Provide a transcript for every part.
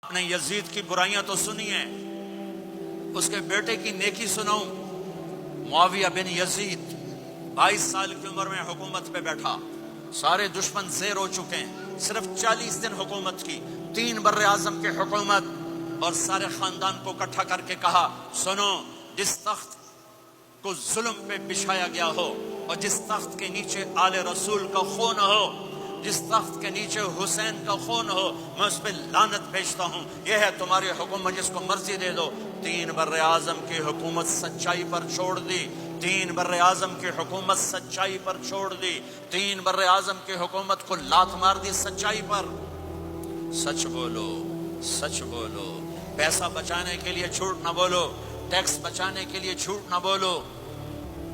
آپ نے یزید کی برائیاں تو سنی ہیں، اس کے بیٹے کی نیکی سناؤں۔ معاویہ بن یزید 22 سال کی عمر میں حکومت پہ بیٹھا، سارے دشمن زیر ہو چکے ہیں، صرف 40 دن حکومت کی، 3 بر اعظم کی حکومت، اور سارے خاندان کو اکٹھا کر کے کہا سنو، جس تخت کو ظلم پہ بچھایا گیا ہو اور جس تخت کے نیچے آل رسول کا خون ہو، جس تخت کے نیچے حسین کا خون ہو، میں اس پہ لعنت بھیجتا ہوں۔ یہ ہے تمہاری حکومت، جس کو مرضی دے دو۔ 3 بر اعظم کی حکومت سچائی پر چھوڑ دی، 3 بر اعظم کی حکومت سچائی پر چھوڑ دی، 3 بر اعظم کی حکومت کو لات مار دی سچائی پر۔ سچ بولو، سچ بولو، پیسہ بچانے کے لیے جھوٹ نہ بولو، ٹیکس بچانے کے لیے جھوٹ نہ بولو۔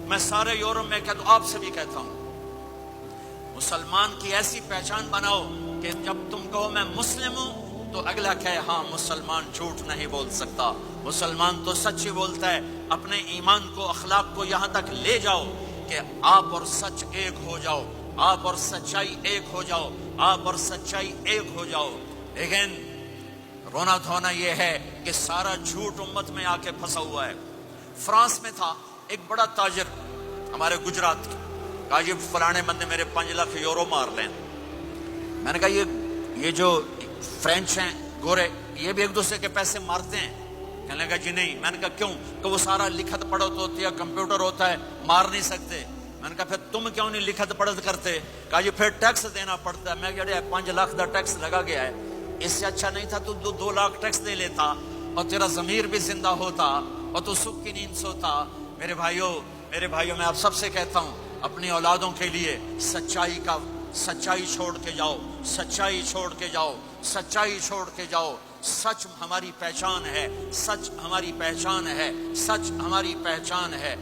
میں سارے یورپ میں کہتا ہوں، آپ سے بھی کہتا ہوں، مسلمان کی ایسی پہچان بناؤ کہ جب تم کہو میں مسلم ہوں تو اگلا کہے ہاں مسلمان جھوٹ نہیں بول سکتا، مسلمان تو سچ ہی بولتا ہے۔ اپنے ایمان کو، اخلاق کو یہاں تک لے جاؤ کہ آپ اور سچ ایک ہو جاؤ، آپ اور سچائی ایک ہو جاؤ، آپ اور سچائی ایک ہو جاؤ۔ لیکن رونا دھونا یہ ہے کہ سارا جھوٹ امت میں آ کے پھنسا ہوا ہے۔ فرانس میں تھا ایک بڑا تاجر ہمارے گجرات کی، کہا جی فلانے بندے میرے 5 لاکھ یورو مار لیں۔ میں نے کہا یہ جو فرینچ ہیں گورے، یہ بھی ایک دوسرے کے پیسے مارتے ہیں؟ کہنے لگا جی نہیں۔ میں نے کہا کیوں؟ کہ وہ سارا لکھت پڑھت ہوتی ہے، کمپیوٹر ہوتا ہے، مار نہیں سکتے۔ میں نے کہا پھر تم کیوں نہیں لکھت پڑھت کرتے؟ کہا جی پھر ٹیکس دینا پڑتا ہے۔ میں کہا 5 لاکھ کا ٹیکس لگا گیا ہے، اس سے اچھا نہیں تھا تو 2 لاکھ ٹیکس دے لیتا اور تیرا ضمیر بھی زندہ ہوتا اور تو سکھ کی نیند سوتا۔ میرے بھائیوں میں آپ سب سے کہتا ہوں، اپنی اولادوں کے لیے سچائی چھوڑ کے جاؤ، سچائی چھوڑ کے جاؤ، سچائی چھوڑ کے جاؤ۔ سچ ہماری پہچان ہے، سچ ہماری پہچان ہے، سچ ہماری پہچان ہے۔